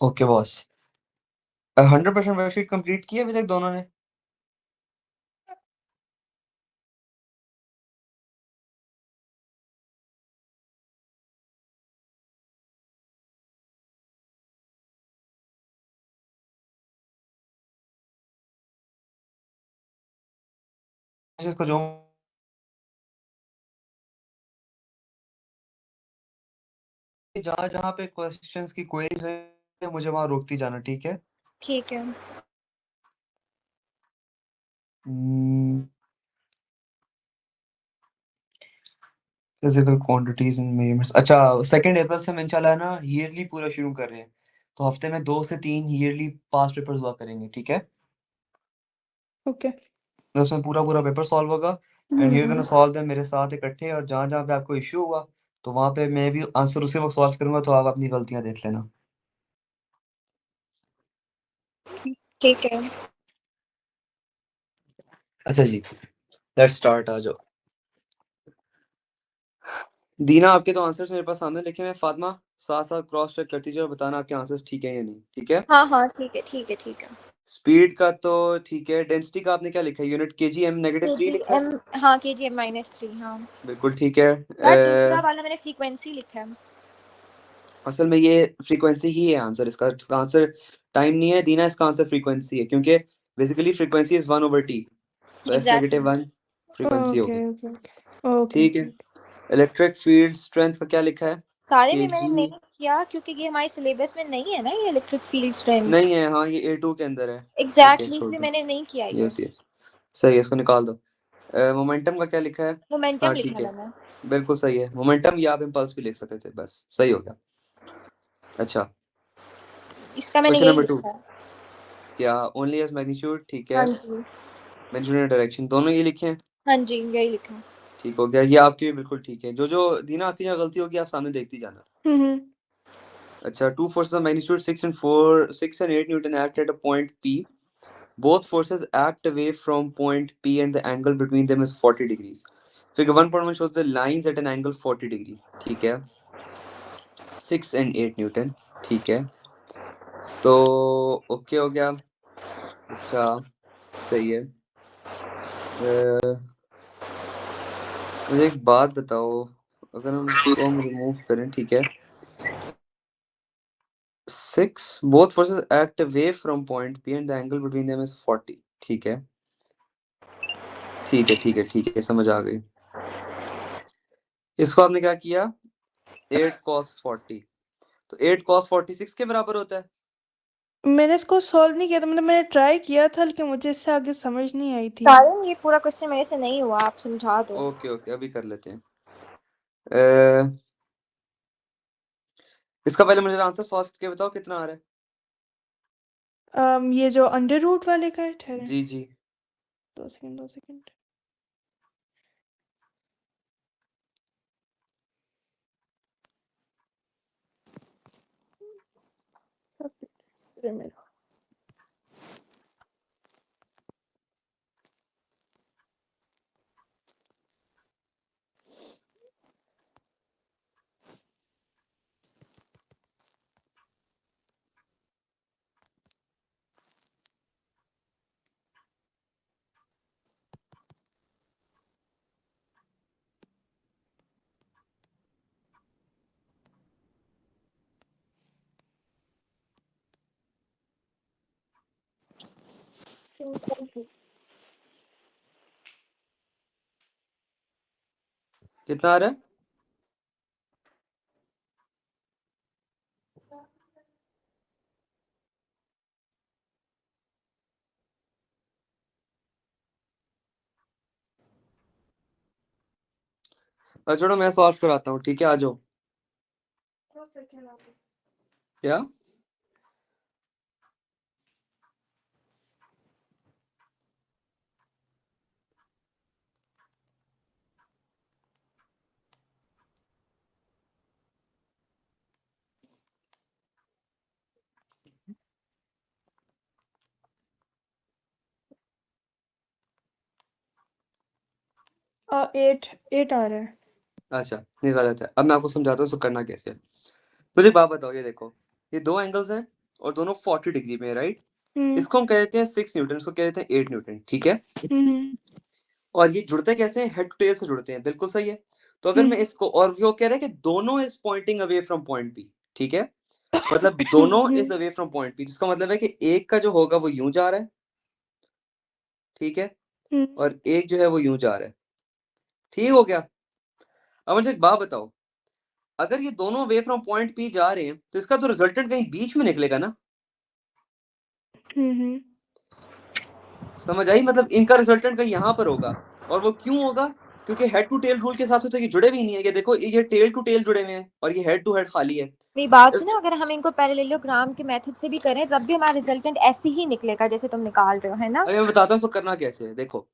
Okay boss. 100% worksheet complete की है अभी तक दोनों ने? इसको जो जहाँ जहाँ पे क्वेश्चंस की क्वेरीज है मुझे वहां रोकती जाना, ठीक है? ठीक है। Physical quantities and measurements. अच्छा, 2 अप्रैल से हम इंशाल्लाह ना ईयरली पूरा शुरू कर रहे हैं, तो हफ्ते में 2 से 3 ईयरली पास्ट पेपर्स हुआ करेंगे, ठीक है? ओके। तो उसमें पूरा पूरा पेपर सॉल्व होगा and you gonna solve them मेरे साथ इकट्ठे, और जहाँ जहाँ पे आपको इश्यू हुआ तो वहाँ पे मैं भी आंसर उसी वक्त सॉल्व करूंगा, तो आप अपनी गलतियां देख लेना। ठीक है। अच्छा जी, लेट्स स्टार्ट। आ जाओ। दीना, आपके तो आंसर्स मेरे पास सामने लिखे हैं। फातिमा, साथ साथ क्रॉस चेक करती जाओ और बताना आपके आंसर्स ठीक है या नहीं, ठीक है? हाँ हाँ ठीक है ठीक है ठीक है। स्पीड का तो ठीक है। डेंसिटी का आपने क्या लिखा है? यूनिट केजीएम -3 लिखा है? KGM, हाँ KGM -3, हाँ। बिल्कुल ठीक है। यार दूसरा वाला मैंने फ्रीक्वेंसी लिखा है। असल में ये फ्रीक्वेंसी ही है आंसर। इसका आंसर टाइम नहीं है दीना, इसका आंसर फ्रीक्वेंसी है, क्योंकि बेसिकली फ्रीक्वेंसी इज 1/t, तो s एग्जैक्टली। -1 फ्रीक्वेंसी हो ओके गई। ओके ओके ठीक है। इलेक्ट्रिक फील्ड स्ट्रेंथ का क्या लिखा है? सारे में मैंने केजी नहीं किया क्योंकि ये हमारे सिलेबस में नहीं है ना, ये इलेक्ट्रिक फील्ड स्ट्रेंथ। नहीं है, हाँ ये A2 के अंदर है। ओके, एग्जैक्टली, छोड़ इसलिए दो। मैंने नहीं किया ये। यस यस, सही है, इसको निकाल दो। मोमेंटम का क्या लिखा है? मोमेंटम हाँ लिखा ठीक है है, मैंने। बिल्कुल सही है। मोमेंटम या आप इम्पल्स भी लिख सकते थे, बस सही हो गया। अच्छा, इसका मैंने क्वेश्चन यही नंबर 2। लिखा है। क्या ओनली एज मैग्नीट्यूड, ठीक है। हाँ जी। मैग्नीट्यूड डायरेक्शन दोनों ये लिखे हैं? हाँ जी यही लिखा है। ठीक हो गया, ये आपकी भी बिल्कुल ठीक है। जो जो दीना आपकी जहाँ गलती होगी आप सामने देखती जाना। हम्म अच्छा, two forces of magnitude 6 and 8 Newton act at a point P. Both forces act away from point P and the angle between them is 40 degrees. Figure 1.1 shows the lines at an angle 40 degree. ठीक है। 6 and 8 Newton, ठीक है। तो okay हो गया। अच्छा, सही है। मुझे एक बात बताओ, अगर हम इसको हम रिमूव करें, ठीक है। 6 both forces act away from point P and the angle between them is 40, ठीक है। ठीक है ठीक है ठीक है, समझ आ गई। इसको आपने क्या किया? 8 cos 40, तो 8 cos 46 के बराबर होता है। मैंने इसको सॉल्व नहीं किया था, मतलब मैंने ट्राई किया था लेकिन मुझे इससे आगे समझ नहीं आई थी। सारे ये पूरा क्वेश्चन मेरे से नहीं हुआ, आप समझा दो। ओके ओके, अभी कर लेते हैं। अ, इसका पहले मुझे आंसर सॉल्व करके बताओ कितना आ रहा है। ये जो अंडर रूट वाले का है, ठहरे जी जी। 2 सेकंड 2 सेकंड। अरे मेरा 2 कितना आ रहा है? छोड़ो, मैं सॉल्व कराता हूँ, ठीक है, आ जाओ। सेकंड क्या? एट एट आ रहा है। अच्छा, नहीं गलत है। अब मैं आपको समझाता हूँ इसको करना कैसे है। मुझे एक बात बताओ, ये देखो, ये दो एंगल्स हैं और दोनों 40 डिग्री में है, राइट? हम्म इसको हम कह देते हैं 6 न्यूटन, इसको कह देते हैं 8 न्यूटन, ठीक है? हम्म और ये जुड़ते कैसे हैं? हेड टू टेल से जुड़ते हैं, बिल्कुल सही है। तो अगर मैं इसको, और वो कह रहा है कि दोनों is pointing away from point P, ठीक है? मतलब दोनों is away from point P, जिसका मतलब है कि एक का जो होगा वो यूं जा रहा है, ठीक है? और एक जो है वो यूं जा रहा है, ठीक हो गया? अब मुझे एक बात बताओ, अगर ये दोनों अवे फ्रॉम पॉइंट पी जा रहे हैं तो इसका तो रिजल्टेंट कहीं बीच में निकलेगा ना? हम्म समझ आई? मतलब इनका रिजल्टेंट कहीं यहाँ पर होगा, और वो क्यों होगा? क्योंकि हेड टू टेल रूल के हिसाब से तो ये जुड़े भी नहीं है। ये देखो, ये टेल टू टेल जुड़े हुए हैं और ये हेड टू हेड खाली है। मेरी बात सुनो, अगर हम इनको पैरेललोग्राम के मेथड से भी करें जब भी हमारा रिजल्टेंट ऐसे ही निकलेगा जैसे तुम निकाल रहे हो, है ना? अभी मैं बताता हूँ इसको करना कैसे है। देखो,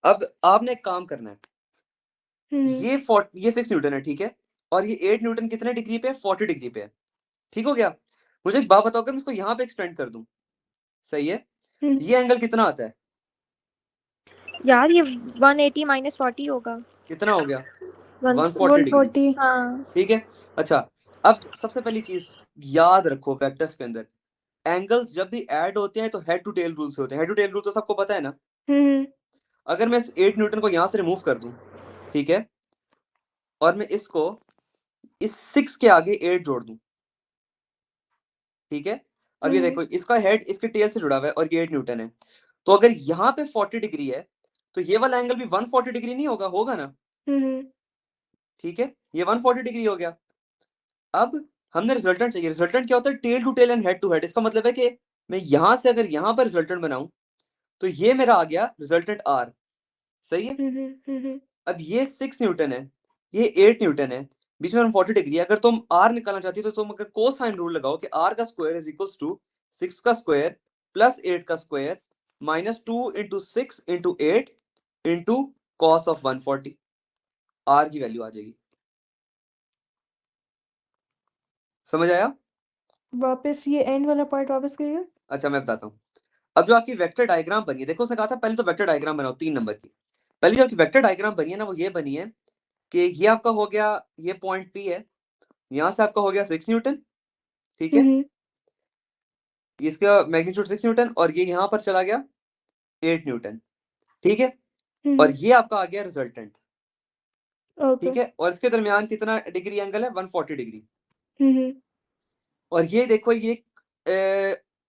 अब आपने एक काम करना है, ये 6 न्यूटन है, ठीक है? और ये 8 न्यूटन कितने डिग्री पे है? 40 डिग्री पे है, ठीक हो गया? मुझे एक बात बताओ, अगर मैं इसको यहाँ पे एक्सटेंड कर दूं, सही है, ये एंगल कितना आता है? यार ये 180 माइनस 40 होगा। कितना हो गया? 140 डिग्री, 140। हाँ। ठीक है? अच्छा, अब सबसे पहली चीज याद रखो वेक्टर्स के अंदर, एंगल्स जब भी ऐड होते हैं तो हेड टू टेल रूल से होते हैं। हेड टू टेल रूल तो सबको पता है ना? हम्म अगर मैं इस 8 न्यूटन को यहां से रिमूव कर दूं, ठीक है, और मैं इसको इस 6 के आगे 8 जोड़ दूं, ठीक है? अब ये देखो, इसका हेड इसके टेल से जुड़ा हुआ है और ये 8 न्यूटन है। तो अगर यहाँ पे 40 डिग्री है तो ये वाला एंगल भी 140 डिग्री नहीं होगा? होगा ना? हम्म ठीक है, ये 140 डिग्री हो गया। अब हमने रिजल्टेंट चाहिए। रिजल्टेंट क्या होता है? Tail to tail and head to head. इसका मतलब है कि मैं यहां से अगर यहां पर रिजल्टेंट बनाऊं तो ये मेरा आ गया रिजल्टेंट आर, सही है? हम्म अब ये 6 न्यूटन है, ये 8 न्यूटन है, बीच में 140 डिग्री है। अगर तुम आर निकालना चाहती हो तो तुम अगर कोसाइन रूल लगाओ कि आर का स्क्वायर इज इक्वल्स टू 6 का स्क्वायर प्लस 8 का square minus 2 into 6 into 8 into cos of 140, R की वैल्यू आ जाएगी। समझ आया? वापस ये एंड वाला पार्ट वापस करिएगा। अच्छा, मैं बताता हूँ। अब जो आपकी वेक्टर डायग्राम बनी है, देखो उसने कहा था पहले तो वेक्टर डायग्राम बनाओ 3 नंबर की। पहले जो आपकी वेक्टर डायग्राम बनी है ना, वो ये बनी है कि ये आपका हो गया, ये पॉइंट पी है, यहां से आपका हो गया 6 न्यूटन, ठीक है? हम्म इसका मैग्नीट्यूड 6 न्यूटन, और ये यहां पर चला गया 8 न्यूटन, ठीक है? और ये आपका आ गया रिजल्टेंट, ओके। ठीक है? और इसके दरमियान कितना डिग्री एंगल है? 140 डिग्री। हम्म और ये देखो, ये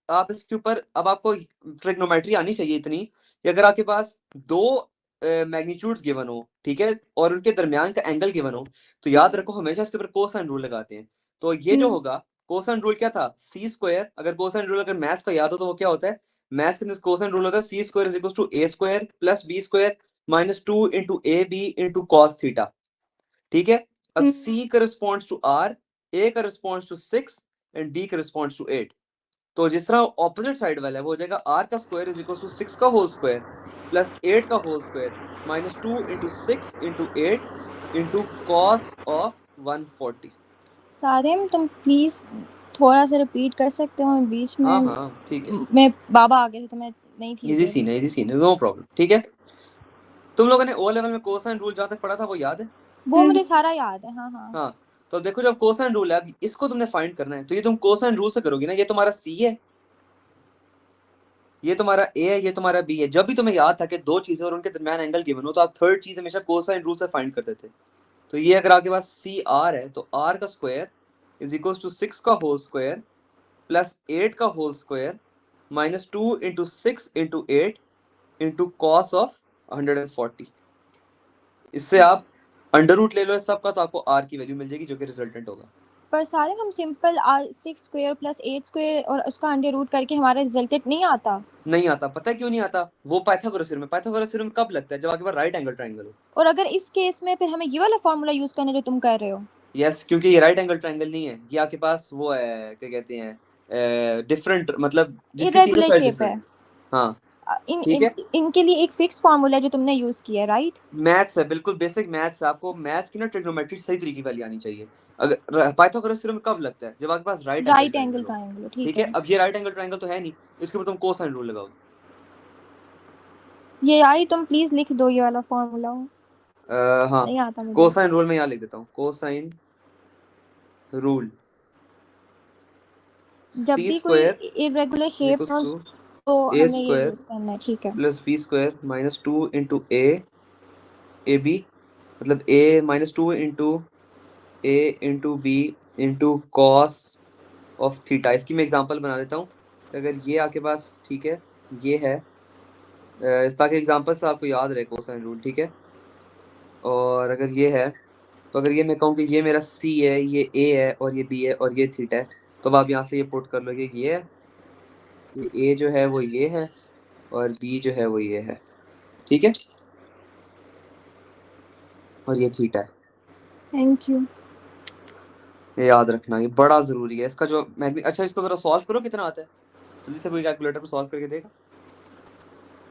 आप इसके ऊपर, अब आपको ट्रिग्नोमेट्री आनी चाहिए इतनी कि अगर आपके पास दो मैग्नीट्यूड्स गिवन हो, ठीक है, और उनके दरमियान का एंगल गिवन हो, तो याद रखो हमेशा इसके ऊपर कोसाइन रूल लगाते हैं। तो ये जो होगा, कोसाइन रूल क्या था? सी स्क्वायर। अगर कोसाइन रूल अगर मैथ्स का याद हो तो वो क्या होता है? मैथ्स के अंदर कोसाइन रूल होता है C square is equal to A square plus B square minus 2 into A B into cos theta, ठीक है? अब C corresponds to R, A corresponds to 6 and B corresponds to 8। तो जिस तरह ऑपोजिट साइड वाला है वो हो जाएगा R का स्क्वायर इज इक्वल टू 6 का होल स्क्वायर प्लस 8 का whole square minus 2 into 6 into 8 into cos of 140। Sarim तुम प्लीज थोड़ा सा रिपीट कर सकते हो? बीच हाँ में हाँ, ठीक है, मैं बाबा आ गए थे तो मैं नहीं थी इजी फिर। सीन है, इजी सीन है, नो प्रॉब्लम, ठीक है? तुम लोगों ने ओ लेवल में कोसाइन रूल जहां तक पढ़ा था वो याद है? वो मुझे सारा याद है, हाँ हाँ। हाँ, तो देखो जब कोसाइन रूल है, अब इसको तुमने फाइंड करना है, तो ये तुम कोसाइन रूल से करोगे ना। ये तुम्हारा C है, ये तुम्हारा ए है, ये तुम्हारा बी है। जब भी तुम्हें याद था कि दो चीजें और उनके दरमियान एंगल गिवन हो तो आप थर्ड चीज हमेशा कोसाइन रूल से फाइंड करते थे। तो ये अगर आपके पास सी आर है तो आर का स्क्वायर इज इक्वल टू 6 का होल स्क्वायर प्लस 8 का whole square minus 2 into 6 into 8 into cos of 140। इससे आप अंडर रूट ले लो इस सब का, तो आपको आर की वैल्यू मिल जाएगी जो कि रिजल्टेंट होगा। पर सारिम हम सिंपल 6 स्क्वायर प्लस 8 स्क्वायर और उसका अंडर रूट करके हमारा रिजल्टेंट नहीं आता। नहीं आता, पता है क्यों नहीं आता? वो पाइथागोरस थ्योरम में, पाइथागोरस थ्योरम कब लगता है? जब आपके पास राइट एंगल ट्रायंगल हो। और अगर इस केस में फिर हमें ये वाला फॉर्मूला यूज करना है जो तुम कर रहे हो। यस, क्योंकि ये राइट एंगल ट्रायंगल नहीं है, ये आपके पास वो है, क्या कहते हैं, डिफरेंट, मतलब जिसकी तीनों इरेगुलर साइड शेप डिफरेंट है। है। हाँ, इन ठीक इन है, इनके लिए एक फिक्स फार्मूला है जो तुमने यूज किया है, राइट? मैथ्स है, बिल्कुल बेसिक मैथ्स है। आपको मैथ्स की ना ट्रिग्नोमेट्री सही तरीके वाली आनी चाहिए। अगर पाइथागोरस थ्योरम कब लगता है? जब आपके पास right angle right angle triangle हो, ट्रायंगल, ठीक ठीक है? है। अब ये राइट एंगल ट्रायंगल तो है नहीं, इसके ऊपर तुम कोसाइन रूल लगाओगे। ये आई तुम प्लीज लिख दो ये वाला फॉर्मूला, हाँ, नहीं आता मुझे। कोसाइन रूल में यहाँ लिख देता हूँ, कोसाइन रूल जब सी भी कोई स्क्वायर इरेगुलर शेप्स हो टू तो ए हमें ये स्क्वायर यूज करना है, ठीक है। Plus B square minus 2 into A B, मतलब A minus 2 into A into B into cos of theta. इसकी मैं एग्जांपल बना देता हूँ। अगर ये आपके पास, ठीक है, ये है, ताकि एग्जांपल से आपको याद रहे कोसाइन रूल, ठीक है। और अगर ये है, तो अगर ये मैं कहूँ कि ये मेरा सी है, ये ए है और ये बी है और ये थीटा है, तो अब आप यहाँ से ये पुट कर लो कि ये है, ये ए जो है वो ये है और बी जो है वो ये है, ठीक है, और ये थीटा है। Thank you. ये याद रखना, ये बड़ा जरूरी है इसका जो अच्छा, इसको जरा सॉल्व करो, कितना आता है जल्दी से, कोई कैलकुलेटर पे सॉल्व करके देगा।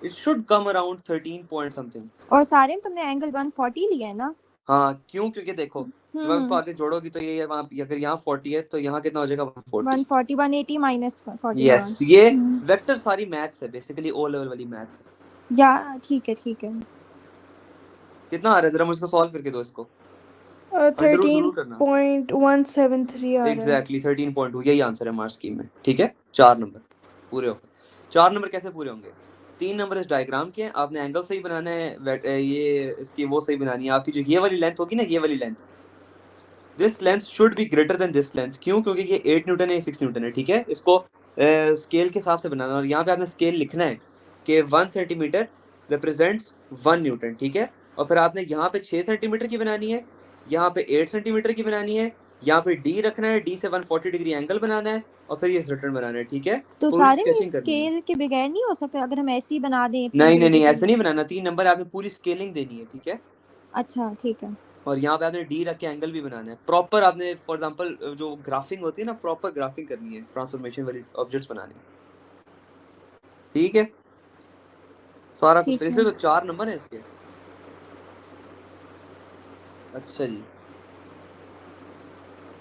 It should come around 13 point something. और सारे में तुमने एंगल 140 लिया है ना? हाँ, क्यों? क्योंकि देखो जब आप इसको हम्म। आगे जोड़ोगी तो ये वहाँ, अगर यहाँ 40 है तो यहाँ कितना हो जाएगा? 140। 140 180 माइनस 40, हाँ। यस, ये वेक्टर सारी मैथ्स है, बेसिकली ओ लेवल वाली मैथ्स है। या ठीक है, ठीक है। कितना आ रहा है? जरा मुझको सॉल्व करके दो इसको, अंडर रूट जरूर करना। 13.173 आ रहा है। एग्जैक्टली 13.2, यही आंसर है हमारे स्कीम में, ठीक है। 4 नंबर पूरे हो गए। 4 नंबर कैसे पूरे होंगे? 3 नंबर इस डायग्राम के हैं, आपने एंगल सही बनाना है, ये इसकी वो सही बनानी है। आपकी जो ये वाली लेंथ होगी ना, ये वाली length, this length should be greater than this length. क्यों? क्योंकि ये 8 न्यूटन है, ये 6 न्यूटन है, ठीक है। इसको स्केल के हिसाब से बनाना है, और यहाँ पे आपने स्केल लिखना है कि 1 सेंटीमीटर रिप्रेजेंट्स 1 न्यूटन, ठीक है। और फिर आपने यहाँ पे 6 सेंटीमीटर की बनानी है, यहाँ पे 8 सेंटीमीटर की बनानी है, यहाँ पे डी रखना है, डी से 140 डिग्री एंगल बनाना है, और फिर ये रिटर्न बनाना है, ठीक है। तो पूरी सारे में स्केचिंग करनी है। स्केल के बगैर नहीं हो सकता? अगर हम ऐसे ही बना दें नहीं नहीं सिंगल नहीं, पे ऐसे तो? नहीं बनाना। 3 नंबर आपने पूरी स्केलिंग देनी है, ठीक है। अच्छा, ठीक है। और यहाँ पे आपने डी रख के एंगल भी बनाना है प्रॉपर। आपने फॉर एग्जांपल जो ग्राफिंग होती है ना, प्रॉपर ग्राफिंग करनी है, ट्रांसफॉर्मेशन वाली ऑब्जेक्ट्स बनाने, ठीक है। सारा कुछ ठीक इसलिए है। तो 4 नंबर है इसके। अच्छा जी,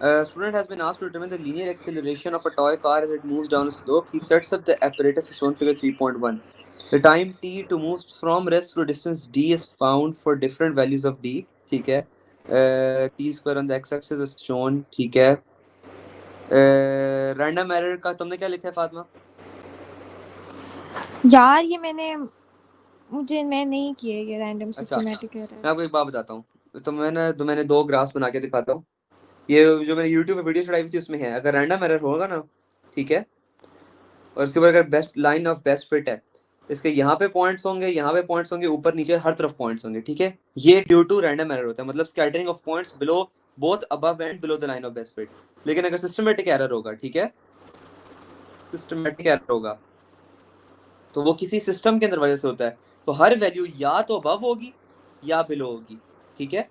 A student has been asked to determine the linear acceleration of a toy car as it moves down a slope. He sets up the apparatus as shown figure 3.1. The time t to move from rest to distance d is found for different values of d, ठीक है। t square on the x-axis is shown, ठीक है। Random error का तुमने क्या लिखा है फातिमा? यार ये मैं नहीं किए ये रैंडम अच्छा, सिस्टमैटिक मैं एरर। आपको एक बात बताता हूँ। मैंने 2 ग्राफ्स बना के दिखाता हूँ। ये जो मैंने YouTube पे वीडियो चढ़ाई हुई थी उसमें है, अगर रैंडम एरर होगा ना, ठीक है, और इसके ऊपर अगर best line of best fit है, इसके यहाँ पे पॉइंट्स होंगे, यहाँ पे पॉइंट्स होंगे, ऊपर नीचे हर तरफ पॉइंट्स होंगे, ठीक है। ये ड्यू टू रैंडम एरर होता है, मतलब scattering of points below both above and below the line of best fit. लेकिन अगर सिस्टमेटिक एरर होगा, ठीक है, सिस्टमेटिक एरर होगा तो वो किसी सिस्टम के अंदर वजह से होता है, तो हर वैल्यू या तो अबव होगी या बिलो होगी, ठीक है।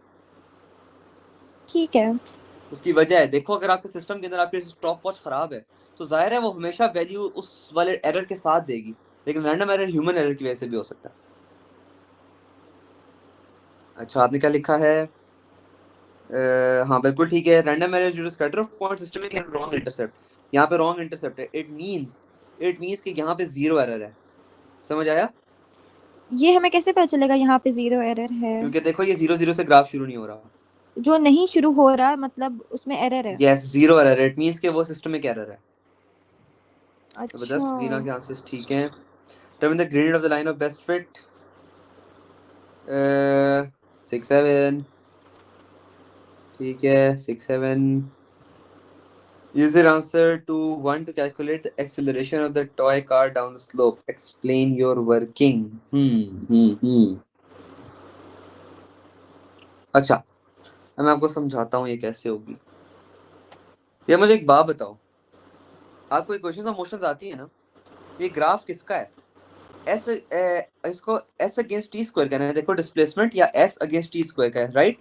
ठीक है। उसकी वजह है, देखो अगर आपके सिस्टम के अंदर आपकी स्टॉप वॉच खराब है तो जाहिर है वो हमेशा वैल्यू उस वाले एरर के साथ देगी, लेकिन रैंडम एरर ह्यूमन एरर की वजह से भी हो सकता है। अच्छा, आपने क्या लिखा है? हाँ बिल्कुल ठीक है। Random error due to scatter of point system में रॉन्ग इंटरसेप्ट। यहाँ पे रॉन्ग इंटरसेप्ट है, इट मींस कि यहाँ पे जीरो एरर है। समझ आया? ये हमें कैसे पता चलेगा यहाँ पे जीरो एरर है? क्योंकि देखो ये 0 0 से ग्राफ शुरू नहीं हो रहा। जो नहीं शुरू हो रहा मतलब उसमें एरर है? यस, जीरो एरर है, इट मींस कि वो सिस्टमिक एरर है। जबरदस्त, जीना अच्छा। के आंसर्स ठीक हैं। determine the gradient of the line of best fit, 6 7, ठीक है, 6 7। Use your answer to 1 to calculate the acceleration of the toy car down the slope. Explain your working. अच्छा, अब मैं आपको समझाता हूँ ये कैसे होगी। ये मुझे एक बात बताओ, आपको इक्वेशंस ऑफ मोशंस आती है ना, ये ग्राफ किसका है? एस इसको एस अगेंस्ट टी स्क्वायर कहना है, देखो डिस्प्लेसमेंट, या एस अगेंस्ट टी स्क्वायर का है, राइट।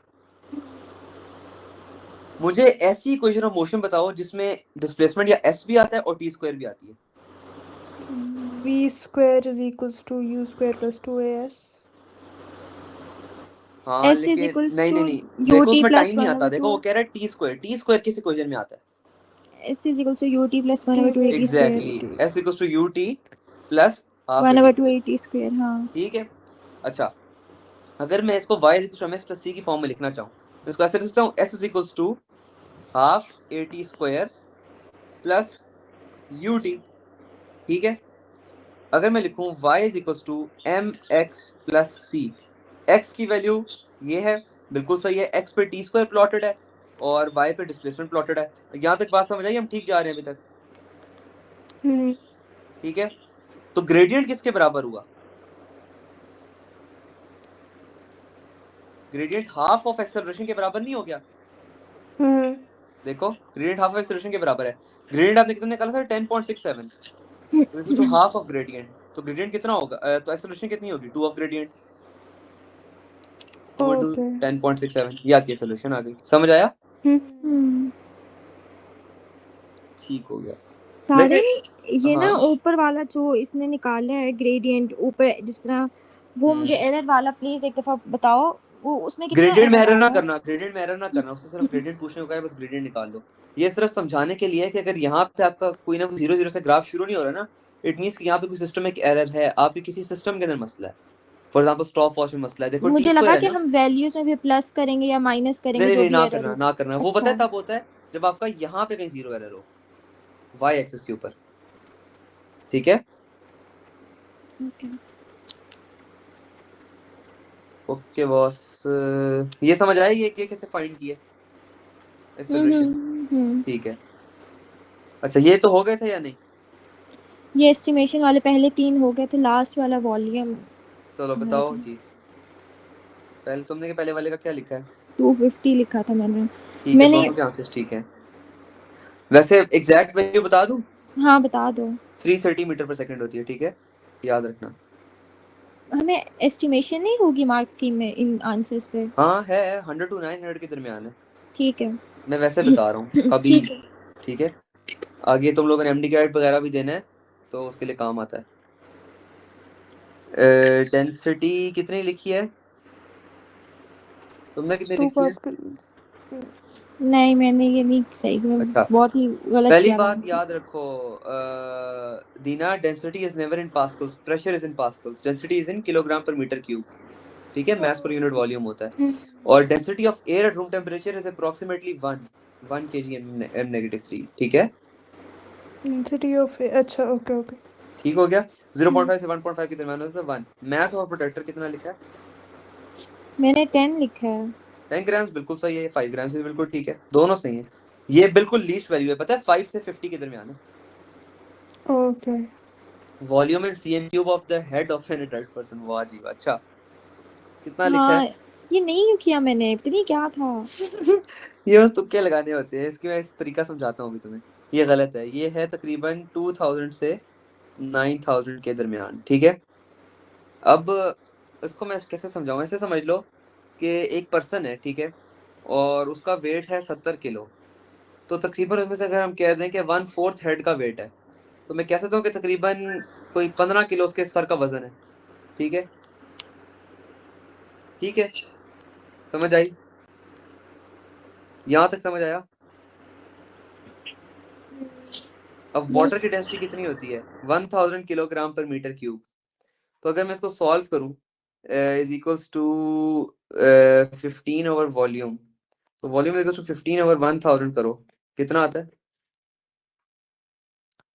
मुझे ऐसी इक्वेशन ऑफ मोशन बताओ जिसमें डिस्प्लेसमेंट या एस भी आता है और टी स्क्वायर भी आती है। v square is equals to u square plus 2as. हाँ s is लेकिन equals नहीं to नहीं नहीं, देखो ut उसमें plus टाइम नहीं 1 आता। over देखो 2. वो कह रहा है टी स्क्वायर किस इक्वेशन में आता है? s is equals to ut plus 1 over 2 at square. Exactly, s equals to u t plus half 1 a t over 2 square, at square, हाँ। ठीक है। अच्छा, अगर मैं इसको y equals to mx plus c की फॉर्म में लिखना चाहूँ, मैं इसको ऐसे लिख सकता हूँ, s is equals to half a t square plus ut, ठीक है। अगर मैं लिखूं y is equal to m x plus c, x की वैल्यू ये है, बिल्कुल सही है, x पे टी स्क्वायर प्लॉटेड है और y पे डिस्प्लेसमेंट प्लॉटेड है। यहाँ तक बात समझ आई, हम ठीक जा रहे हैं अभी तक, हम्म ठीक है। तो ग्रेडियंट किसके बराबर हुआ? ग्रेडियंट हाफ ऑफ एक्सेलरेशन के बराबर नहीं हो गया? हम्म देखो ग्रेडियंट हाफ ऑफ एक्सेलरेशन के बराबर है। ग्रेडियंट आपने कितना निकाला था? 10.67। तो देखो जो हाफ ऑफ ग्रेडियंट, तो ग्रेडियंट कितना होगा? तो एक्सेलरेशन कितनी होगी? 2 ऑफ ग्रेडियंट, 2 इंटू ओके 10.67। ये आपकी सोल्यूशन आ गई। समझ आया? हम्म ठीक हो गया। सारे लेकिन ये ना हाँ, ऊपर वाला जो इसने निकाला है ग्रेडियंट ऊपर जिस तरह, वो मुझे एरर वाला प्लीज एक दफा बताओ, वो उसमें कितना ग्रेडियंट में एरर एरर आ ना रहा है? करना, ग्रेडियंट में एरर ना करना, उससे सिर्फ ग्रेडियंट पूछने को है, बस ग्रेडियंट निकाल लो। ये सिर्फ समझाने के लिए है कि अगर यहाँ पे आपका कोई ना कोई 0 0 से ग्राफ शुरू नहीं हो रहा ना, इट मींस कि यहाँ पे कोई सिस्टम में एरर है, आपके किसी सिस्टम के अंदर मसला है। फॉर एग्जांपल स्टॉप वॉच में मसला है, देखो टी मुझे लगा स्क्वायर है कि ना। हम वैल्यूज में भी प्लस करेंगे या माइनस नहीं करेंगे नहीं जो नहीं, भी ना एरर करना, होगा। ना करना, वो पता अच्छा है तब होता है जब आपका यहाँ पे कहीं 0 एरर हो, वाई एक्सिस के ऊपर, ठीक है। ओके। ओके बॉस, ये समझ आया ये कैसे फाइंड किए एक्सेलरेशन? हम्म। ठीक है। अच्छा ये तो हो गए थे या नहीं? ये एस्टिमेशन वाले पहले 3 हो गए थे, लास्ट वाला वॉल्यूम चलो है बताओ था। जी, पहले तुमने पहले वाले का क्या लिखा है? 250 लिखा था मैंने। ठीक है, मैंने दोनों के आंसर्स ठीक है। वैसे एग्जैक्ट वैल्यू बता दूं? हाँ बता दो। 330 मीटर पर सेकंड होती है, ठीक है, याद रखना। हमें एस्टिमेशन नहीं होगी मार्क्स की में इन आंसर्स पे? हाँ है, 100 to 900 के दरमियान है। ठीक है। मैं वैसे बता रहा हूँ कभी। ठीक है। ठीक है, आगे तुम लोगों ने एमडी कैट वगैरह भी देना है तो उसके लिए काम आता है। डेंसिटी कितनी लिखी है तुमने, कितनी 2 लिखी है? पास्कल। नहीं मैंने ये नहीं सही, मैं अच्छा, बहुत ही गलत पहली किया बात मैंने। याद रखो, Deena, density is never in pascals, pressure is in pascals, density is in kilogram per metre cube, ठीक है, मास पर यूनिट वॉल्यूम होता है। और density of air at room temperature is approximately 1 kg m negative 3, ठीक है। Density of, अच्छा okay okay. ठीक हो गया। 0.5 से 1.5 के दरमियान होता है 1। मास ऑफ प्रोटेक्टर कितना लिखा है? मैंने 10 लिखा है। 10 ग्राम्स, बिल्कुल सही है। 5 ग्राम्स भी बिल्कुल ठीक है, दोनों सही है। ये बिल्कुल लीस्ट वैल्यू है, पता है, 5 से 50 के दरमियान है। Okay volume in CM cube of the head of an adult person, वाह जी वाह। अच्छा कितना लिखा हाँ है? ये नहीं किया मैंने, पता नहीं क्या था। ये बस तुक्के लगाने होते हैं, इसकी मैं इस तरीका समझाता हूँ अभी तुम्हें। ये गलत है, ये है तकरीबन 2000 से 9000 के दरमियान, ठीक है। अब इसको मैं कैसे समझाऊं, ऐसे समझ लो कि एक पर्सन है, ठीक है, और उसका वेट है 70 किलो। तो तकरीबन उसमें से अगर हम कह दें कि 1/4 हेड का वेट है, तो मैं कह सकता हूँ कि तकरीबन कोई 15 किलो उसके सर का वजन है, ठीक है। ठीक है, समझ आई? यहाँ तक समझ आया? अब वाटर की बस डेंसिटी कितनी होती है? 1000 किलोग्राम पर मीटर क्यूब। तो अगर मैं इसको सॉल्व करूं, is equals to 15 over volume, तो volume is equals to 15 over 1000 करो, कितना आता है?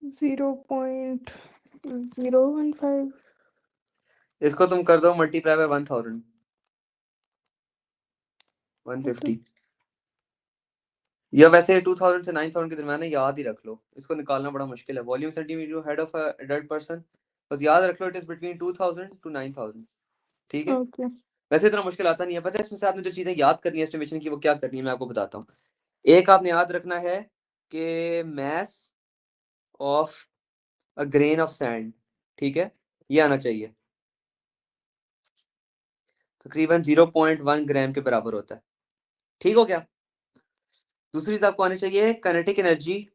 0.015। इसको तुम कर दो मल्टीप्लाई बाय 1000, 150। या वैसे 2000 से 9000 के दरमियान है, याद ही रख लो, इसको निकालना बड़ा मुश्किल है। Volume centimetre head of adult person, बस याद रख लो, इट इज बिटवीन 2000 to 9000, ठीक है। ओके वैसे इतना मुश्किल आता नहीं है, पता है इसमें से आपने जो चीजें याद करनी है एस्टिमेशन की, वो क्या करनी है मैं आपको बताता हूँ। एक आपने याद रखना है कि mass of a grain of sand, ठीक है, ये आना चाहिए, तकरीबन 0.1 ग्राम के बराबर होता है, ठीक हो गया। दूसरी चीज आपको आनी चाहिए kinetic energy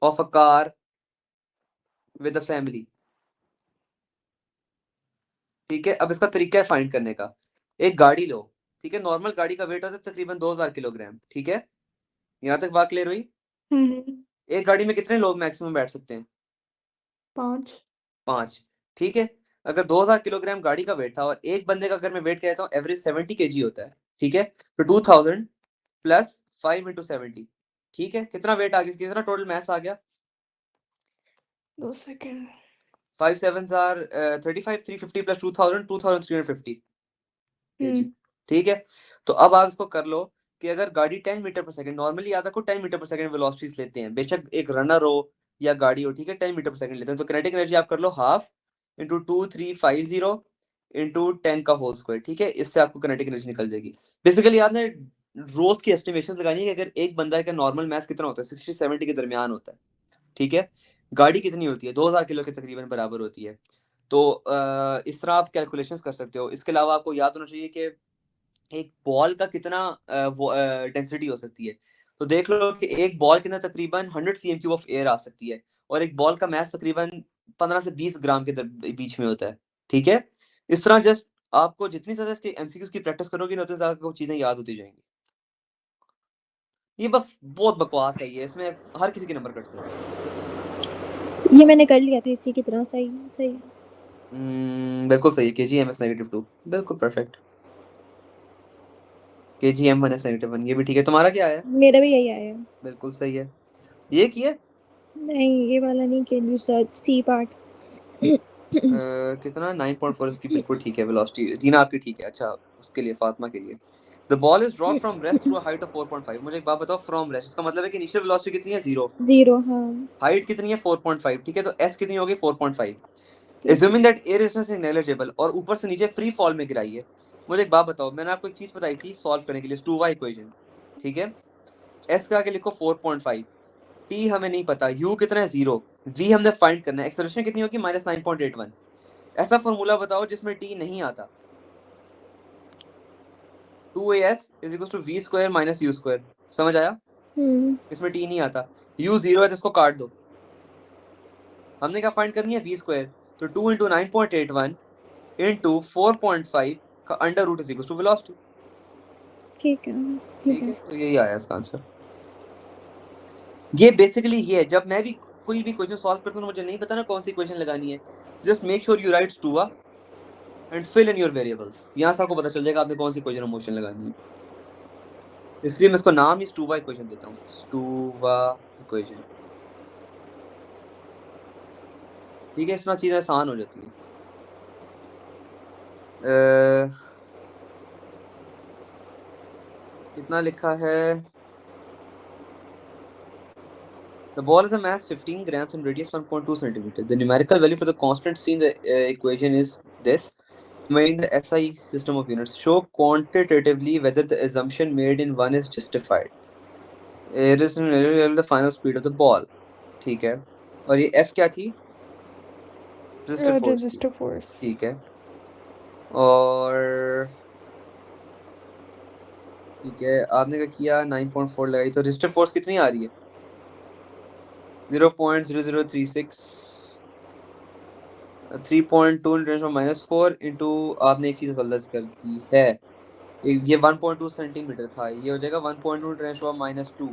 of a car with a family, ठीक है। अब इसका तरीका है फाइंड करने का। एक गाड़ी लो, ठीक है, नॉर्मल गाड़ी का वेट होता है तकरीबन 2000 किलोग्राम, ठीक है, यहाँ तक बात क्लियर हुई? हम्म एक गाड़ी में कितने लोग मैक्सिमम बैठ सकते हैं? 5। 5, ठीक है। अगर 2000 किलोग्राम गाड़ी का वेट था और एक बंदे का अगर मैं वेट कहता हूँ एवरेज 70 kg होता है, ठीक है, तो 2000 प्लस 5 इंटू 70, ठीक है, कितना वेट आ गया, कितना टोटल मैस आ गया? 2 second 5 sevens are 35, 350 plus 2000, 2350 kg. ठीक है, तो अब आप इसको कर लो कि अगर गाड़ी 10 मीटर पर सेकंड, नॉर्मली याद रखो 10 मीटर पर सेकंड वेलोसिटीज लेते हैं, बेशक एक रनर हो या गाड़ी हो, ठीक है, 10 मीटर पर सेकंड लेते हैं, तो किनेटिक एनर्जी आप कर लो हाफ इंटू 2350 इंटू 10 का होल स्क्वायर, ठीक है, इससे आपको किनेटिक एनर्जी निकल जाएगी। बेसिकली आपने रोज की एस्टिमेशन लगानी है कि अगर एक बंदा का नॉर्मल मास कितना होता है, 60-70 के दरमियान होता है, ठीक है, गाड़ी कितनी होती है, 2000 किलो के तकरीबन बराबर होती है, तो इस तरह आप कैलकुलेशंस कर सकते हो। इसके अलावा आपको याद होना चाहिए कि एक बॉल का कितना डेंसिटी हो सकती है, तो देख लो कि एक बॉल के अंदर तकरीबन 100 cm³ ऑफ एयर आ सकती है, और एक बॉल का मास तकरीबन 15 से 20 ग्राम के बीच में होता है, ठीक है। इस तरह जस्ट आपको जितनी ज्यादा इसके एमसीक्यूज की प्रैक्टिस करोगे ना, उतनी ज्यादा आपको चीजें याद होती जाएंगी। ये बस बहुत बकवास है, ये इसमें हर किसी के नंबर कटते हैं। ये मैंने कर लिया था इसी की तरह, सही सही। बिल्कुल सही है, KGMS -2 बिल्कुल परफेक्ट। KGM1S -1 ये भी ठीक है। तुम्हारा क्या है? मेरा भी यही आया। बिल्कुल सही है। ये किए नहीं, ये वाला नहीं किया, दूसरा सी पार्ट। कितना 9.4 इसकी बिल्कुल ठीक है वेलोसिटी। जीना आपकी ठीक है। अच्छा, उसके लिए फातिमा के लिए the ball is drop from rest through a height of 4.5। मुझे एक बात बताओ, फ्रॉम रेस्ट इसका मतलब है कि इनिशियल वेलोसिटी कितनी है? 0। 0, हाँ। हाइट कितनी है? 4.5, ठीक है, तो s कितनी होगी? 4.5। ठीक है। assuming that air resistance is negligible और ऊपर से नीचे फ्री फॉल में गिराई है। मुझे एक बात बताओ, मैंने आपको एक चीज बताई थी सॉल्व करने के लिए, स्टूवा इक्वेशन, ठीक है, s का आगे लिखो 4.5, t हमें नहीं पता, u कितना है? 0, v हमने फाइंड करना है, एक्सेलरेशन कितनी होगी? -9.81। ऐसा फॉर्मूला बताओ जिसमें t नहीं आता। 2as = v² - u²। समझ आया? इसमें t नहीं आता, u 0 है तो इसको काट दो। हमने क्या फाइंड करनी है? v², तो 2 × 9.81 × 4.5 का under root is equal to velocity. ठीक है, ठीक है, तो यही आया इसका आंसर। ये बेसिकली ये है, जब मैं भी कोई भी क्वेश्चन सॉल्व करता हूँ, मुझे नहीं पता ना कौन सी क्वेश्चन लगानी है, just make sure you write स्टूवा and fill in your variables. यहाँ से आपको पता चल जाएगा आपने कौन सी क्वेश्चन मोशन लगानी है। इसलिए मैं इसको नाम ही स्टूवा इक्वेशन देता हूँ, स्टूवा इक्वेशन। ठीक है, इस तरह चीजें आसान हो जाती है। कितना लिखा है? The ball is a mass 15 grams and radius 1.2 centimeter. The numerical value for the constant C in the equation is this. In the SI system of units, show quantitatively whether the assumption made in one is justified. It is the final speed of the ball. ठीक है, और ये F क्या थी? Resistor force. resistor force ठीक है, और ठीक है, आपने क्या किया? 9.4 लगाई, तो resistor force कितनी आ रही है? 0.0036, 3.2 × -4 इंटू, आपने एक चीज गलत कर दी है, ये 1.2 सेंटीमीटर था, ये हो जाएगा 1.2 × -2।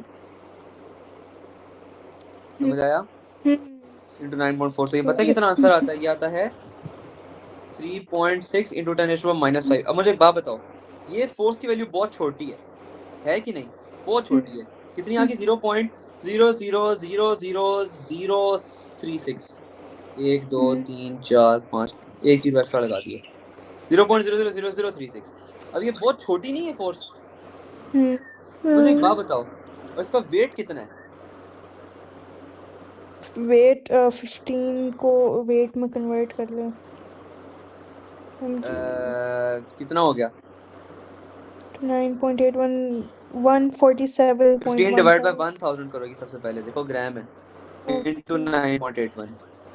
समझ आया? इंटू 9.4, तो ये पता है कितना आंसर आता है? ये आता है 3.6 × 10⁻⁵। अब मुझे एक बात बताओ, ये फोर्स की वैल्यू बहुत छोटी है कि नहीं? बहुत छोटी है। कितनी आ गई? 0.000036। 1 2 3 4 5, एक चीज एक्स्ट्रा लगा दिए, 0.000036। अब ये बहुत छोटी नहीं है फोर्स? मुझे एक बात बताओ, और इसका वेट कितना है? वेट 15 को वेट में कन्वर्ट कर ले। कितना हो गया? 9.81 147.1 15 डिवाइड बाय 1000 करोगी सबसे पहले, देखो ग्राम है, इनटू 9.81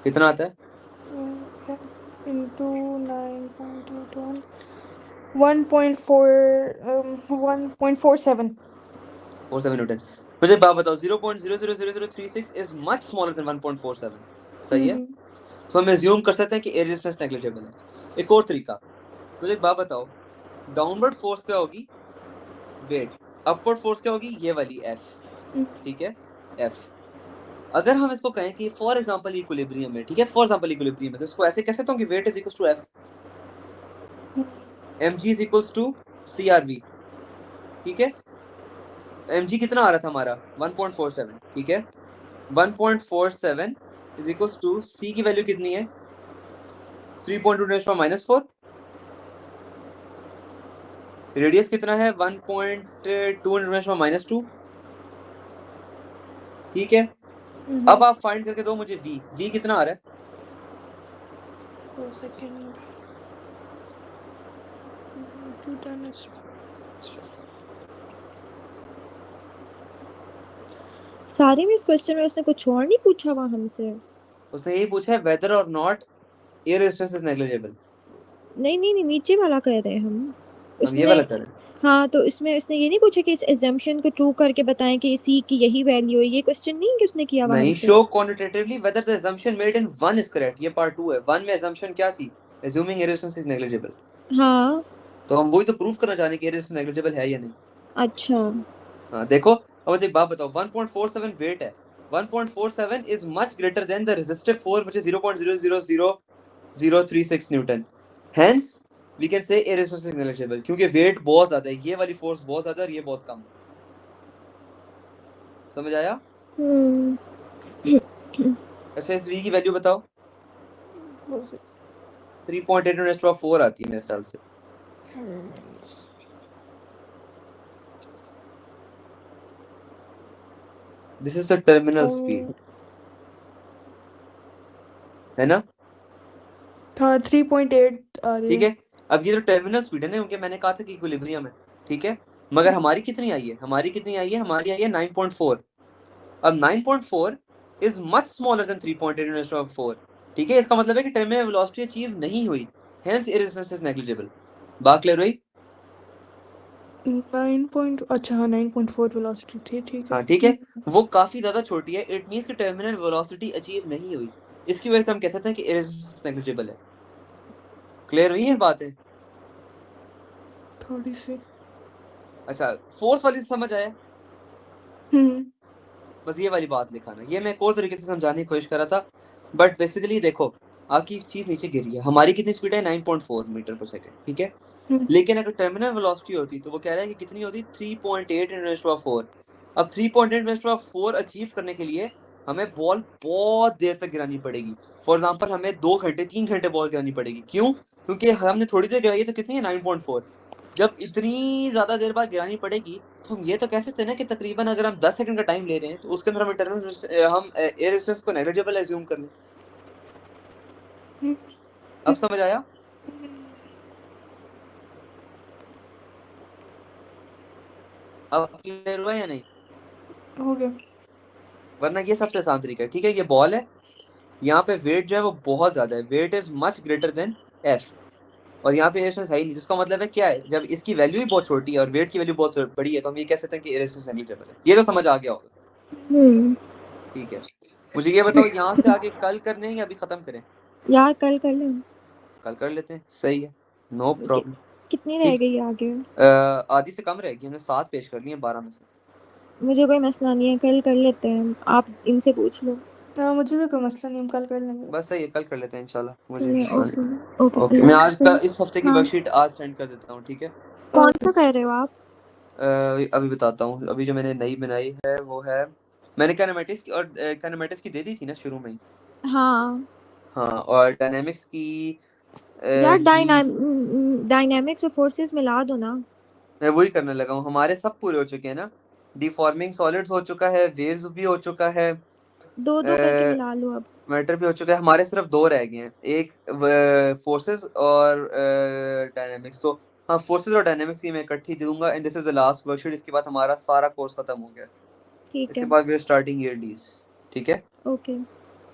कितना आता है? into 9.81 1.47 47 Newton. मुझे बात बताओ, 0.000036 इज मच स्मॉलर देन 1.47। सही है, तो हम अज्यूम कर सकते हैं कि एयर रेजिस्टेंस नेग्लिजिबल है। एक और तरीका, मुझे एक बात बताओ, डाउनवर्ड फोर्स क्या होगी? वेट। अपवर्ड फोर्स क्या होगी? ये वाली F, ठीक है, F। अगर हम इसको कहें कि फॉर एग्जांपल इक्विलिब्रियम है, ठीक है, फॉर एग्जांपल इक्विलिब्रियम है, तो इसको ऐसे कह सकता हूं कि weight is equal to F, mg is equal to CRV, ठीक है। mg कितना आ रहा था हमारा? 1.47, ठीक है, 1.47 इज इक्वल्स टू c की वैल्यू कितनी है 3.2 × 4। रेडियस कितना है 1.2 × 2। ठीक है, अब आप फाइंड करके दो मुझे v कितना आ रहा है। 2 सेकंड। 2 10 सारे में इस क्वेश्चन में उसने कुछ और नहीं पूछा वहाँ हमसे। उसने यही पूछा है वेदर और not air resistance is negligible. नहीं नहीं नहीं, नीचे वाला कह रहे हैं हम। हम ये वाला कर रहे हैं। हाँ, तो इसमें उसने ये नहीं पूछा कि इस एजम्पशन को ट्रू करके बताएं कि सी की यही वैल्यू है, ये क्वेश्चन नहीं कि उसने किया वहाँ नहीं, से। Show quantitatively whether the assumption made in 1 is correct, ये पार्ट 2 है। 1 में assumption क्या थी, assuming air resistance is negligible। हाँ तो हम वही तो प्रूफ करना चाह रहे हैं कि air resistance negligible है या नहीं। अच्छा। हाँ देखो, अब मुझे एक बात बताओ, 1.47 वेट है, 1.47 is much greater than the resistive force which is 0.000036 Newton. Hence we can say air resistance is negligible, क्योंकि वेट बहुत ज्यादा है, ये वाली फोर्स बहुत ज्यादा है और ये बहुत कम। समझ आया? अच्छा, इस v की वैल्यू बताओ। 3.8 × 4 आती है मेरे ख्याल से। This is the terminal speed, है ना? हाँ 3.8 आ रही ठीक है। है, अब ये जो टर्मिनल स्पीड है ना, क्योंकि मैंने कहा था कि इक्विलिब्रियम है, ठीक है, मगर हमारी कितनी आई है, हमारी आई है 9.4। अब 9.4 इज मच स्मॉलर देन 3.8 × 4। ठीक है, इसका मतलब है कि टर्मिनल वेलोसिटी अचीव नहीं हुई, hence air resistance is negligible. बात क्लियर हुई? अच्छा हाँ 9.4 वेलोसिटी थी, ठीक है। हाँ ठीक है, वो काफी ज्यादा छोटी है, इट मींस कि टर्मिनल वेलोसिटी अचीव नहीं हुई, इसकी वजह से हम कह सकते हैं कि एयर रेजिस्टेंस नेग्लिजिबल है। क्लियर हुई है बातें? थोड़ी सी। अच्छा, फोर्स वाली समझ आया? बस ये वाली बात लिखाना, ये मैं एक और तरीके से समझाने की कोशिश कर रहा था, बट बेसिकली देखो, आपकी चीज नीचे गिरी है, हमारी कितनी स्पीड है 9.4 मीटर पर सेकंड, ठीक है, लेकिन अगर टर्मिनल वेलोसिटी होती तो वो कह रहा है कि कितनी होती 3.8 × 4। अब 3.8 × 4 अचीव करने के लिए हमें बॉल बहुत देर तक गिरानी पड़ेगी। फॉर एग्जांपल हमें 2 घंटे 3 घंटे बॉल गिरानी पड़ेगी। क्यों? क्योंकि हमने थोड़ी देर गिराई है तो कितनी है 9.4। जब इतनी ज्यादा देर बाद गिरानी पड़ेगी तो हम ये तो कह सकते हैं ना कि तकरीबन अगर हम 10 सेकंड का टाइम ले रहे हैं तो उसके अंदर हम हम एयर रेजिस्टेंस को नेग्लिजिबल एज्यूम कर लें। अब समझ आया? अब क्लियर हुआ या नहीं? हो गया। वरना ये सबसे आसान तरीका है। ठीक है, ये बॉल है, यहाँ पे वेट जो है वो बहुत ज्यादा है, weight is much greater than F, और यहाँ पे एयर रेजिस्टेंस है ही नहीं, जिसका मतलब है क्या है, जब इसकी वैल्यू ही बहुत छोटी है और वेट की वैल्यू बहुत बड़ी है तो हम ये कह सकते हैं कि एयर रेजिस्टेंस नेग्लिजिबल है। ये तो समझ आ गया होगा। ठीक है, मुझे ये बताओ, यहाँ से आगे कल करने हैं या अभी खत्म करें? यार कल कर लें। कल कर लेते हैं, सही है, नो प्रॉब्लम। कितनी रह ठीक, गई आगे? आधी से कम रहेगी, हमने 7 पेश कर लिए 12 में से। मुझे कोई मसला नहीं है, कल कर लेते हैं, आप इनसे पूछ लो। हाँ मुझे भी कोई मसला नहीं, हम कल कर लेंगे। बस सही है, कल कर लेते हैं इंशाल्लाह, मुझे भी मसला नहीं। ओके ओके, ओके, अल्लाह मैं आज का हाफिज़। इस हफ्ते की हाँ, वर्कशीट आज सेंड कर देता हूँ, ठीक है? कौन सा कर रहे हो आप? अभी बताता हूँ, अभी जो मैंने नई बनाई है वो है, मैंने काइनेमेटिक्स की, और काइनेमेटिक्स की दे दी थी ना शुरू में ही। हाँ हाँ, और डायनेमिक्स की यार, भी डायनामिक्स और फोर्सेस मिला दो ना। मैं वही करने लगा हूँ। हमारे सब पूरे हो चुके हैं ना, डिफॉर्मिंग सॉलिड्स हो चुका है, वेव्स भी हो चुका है, दो दो करके मिला लो अब। मैटर भी हो चुका है, हमारे सिर्फ 2 रह गए हैं, एक फोर्सेस और डायनेमिक्स। तो हाँ, फोर्सेस और डायनेमिक्स की मैं इकट्ठी दे दूंगा, and this is the last worksheet. इसके बाद हमारा सारा कोर्स खत्म हो गया, ठीक इसके है, बाद वी आर स्टार्टिंग ईयरलीज। ठीक है, ओके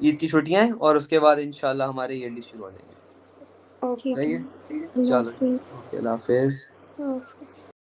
ईद की छुट्टियां हैं और उसके बाद इंशाल्लाह हमारे ईयरली शुरू हो जाएंगे। ठीक सही है, है, अल्लाह चलो, हाफिज़। ओके, अल्लाह हाफिज। हाँ।